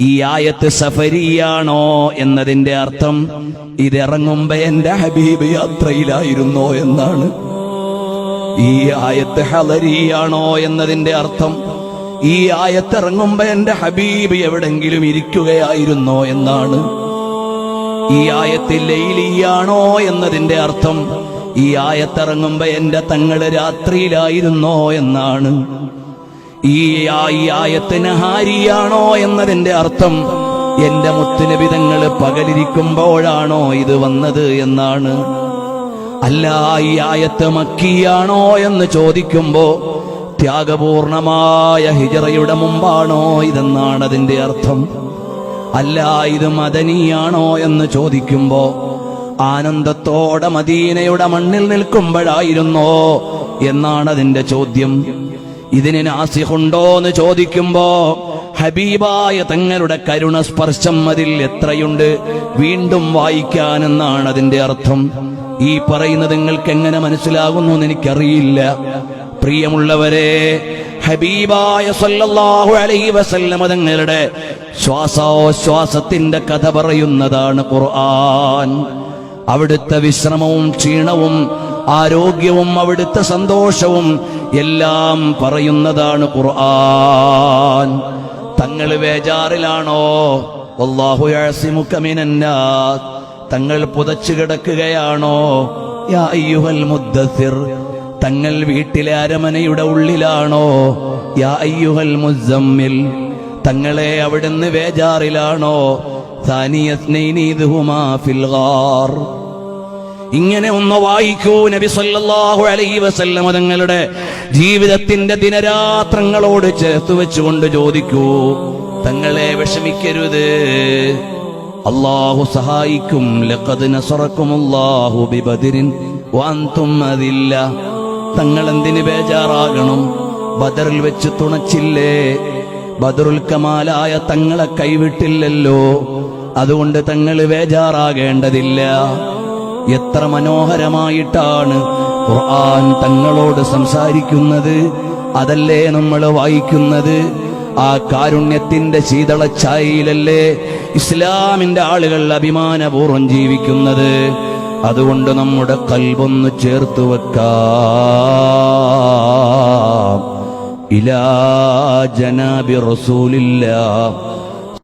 ഈ ആയത്ത് സഫരിയാണോ എന്നതിന്റെ അർത്ഥം ഇതിറങ്ങുമ്പോ എന്റെ ഹബീബ് യാത്രയിലായിരുന്നോ എന്നാണ്. ഈ ആയത്ത് ഹലരിയാണോ എന്നതിന്റെ അർത്ഥം ഈ ആയത്ത് ഇറങ്ങുമ്പോ എന്റെ ഹബീബ് എവിടെങ്കിലും ഇരിക്കുകയായിരുന്നോ എന്നാണ്. ഈ ആയത്ത് ലൈലിയാണോ എന്നതിന്റെ അർത്ഥം ഈ ആയത്തിറങ്ങുമ്പോ എന്റെ തങ്ങള് രാത്രിയിലായിരുന്നോ എന്നാണ്. ഈ ആയത്ത് നഹാരിയാണോ എന്നതിന്റെ അർത്ഥം എന്റെ മുത്തുനബി തങ്ങള് പകലിരിക്കുമ്പോഴാണോ ഇത് വന്നത് എന്നാണ്. അല്ല, ഈ ആയത്ത് മക്കിയാണോ എന്ന് ചോദിക്കുമ്പോ ത്യാഗപൂർണമായ ഹിജറയുടെ മുമ്പാണോ ഇതെന്നാണ് അതിന്റെ അർത്ഥം. അല്ല, ഇത് മദനിയാണോ എന്ന് ചോദിക്കുമ്പോ ആനന്ദത്തോടെ മദീനയുടെ മണ്ണിൽ നിൽക്കുമ്പോഴായിരുന്നോ എന്നാണ് അതിന്റെ ചോദ്യം. ഇതിന് നാസിഖുണ്ടോ എന്ന് ചോദിക്കുമ്പോ ഹബീബായ തങ്ങളുടെ കരുണ സ്പർശം അതിൽ എത്രയുണ്ട്, വീണ്ടും വായിക്കാനെന്നാണ് അതിന്റെ അർത്ഥം. ഈ പറയുന്നത് നിങ്ങൾക്ക് എങ്ങനെ മനസ്സിലാകുന്നു എന്ന് എനിക്കറിയില്ല. പ്രിയമുള്ളവരെ, ഹബീബായ സല്ലല്ലാഹു അലൈഹി വസല്ലം തങ്ങളുടെ ശ്വാസോച്ഛ്വാസത്തിന്റെ കഥ പറയുന്നതാണ് ഖുർആൻ. അവിടുത്തെ വിശ്രമവും ക്ഷീണവും ആരോഗ്യവും അവിടുത്തെ സന്തോഷവും എല്ലാം പറയുന്നതാണ് ഖുർആൻ. തങ്ങൾ ബേജാറിലാണോ? വല്ലാഹു യഅസിമുക മിനന്നാസ്. തങ്ങൾ പുതച്ചു കിടക്കുകയാണോ? യാ അയ്യുഹൽ മുദ്ദസ്സിർ. തങ്ങൾ വീട്ടിലെ അരമനയുടെ ഉള്ളിലാണോ? യാ അയ്യുഹൽ മുസമ്മിൽ. തങ്ങളെ അവിടുന്ന് ബേജാറിലാണോ? സാനിയസ്നൈനി ഇദ്ഹുമാ ഫിൽ ഗാർ. ഇങ്ങനെ ഒന്ന് വായിക്കൂ. നബി സല്ലല്ലാഹു അലൈഹി വസല്ലം തങ്ങളുടെ ജീവിതത്തിന്റെ ദിനരാത്രങ്ങളോട് ചേർത്ത് വെച്ചുകൊണ്ട് ചോദിക്കൂ, തങ്ങളെ വിഷമിക്കരുത്, അല്ലാഹു സഹായിക്കും. ലഖദ് നസറക്കുമുല്ലാഹു ബിബദരിൻ വഅൻതും അദില്ല. തങ്ങൾ എന്തിന് ബേജാറാകണം? ബദറിൽ വെച്ച് തുണച്ചില്ലേ? ബദറുൽ കമാലായ തങ്ങളെ കൈവിട്ടില്ലല്ലോ. അതുകൊണ്ട് തങ്ങൾ ബേജാറാകേണ്ടതില്ല. എത്ര മനോഹരമായിട്ടാണ് ഖുർആൻ തങ്ങളോട് സംസാരിക്കുന്നത്. അതല്ലേ നമ്മൾ വായിക്കുന്നത്. ആ കാരുണ്യത്തിന്റെ ശീതളച്ചായയിലല്ലേ ഇസ്ലാമിന്റെ ആളുകൾ അഭിമാനപൂർവ്വം ജീവിക്കുന്നത്. അതുകൊണ്ട് നമ്മുടെ ഖൽബൊന്ന് ചേർത്ത് വെക്കാം ഇലാ ജനാബി റസൂലില്ലാഹ്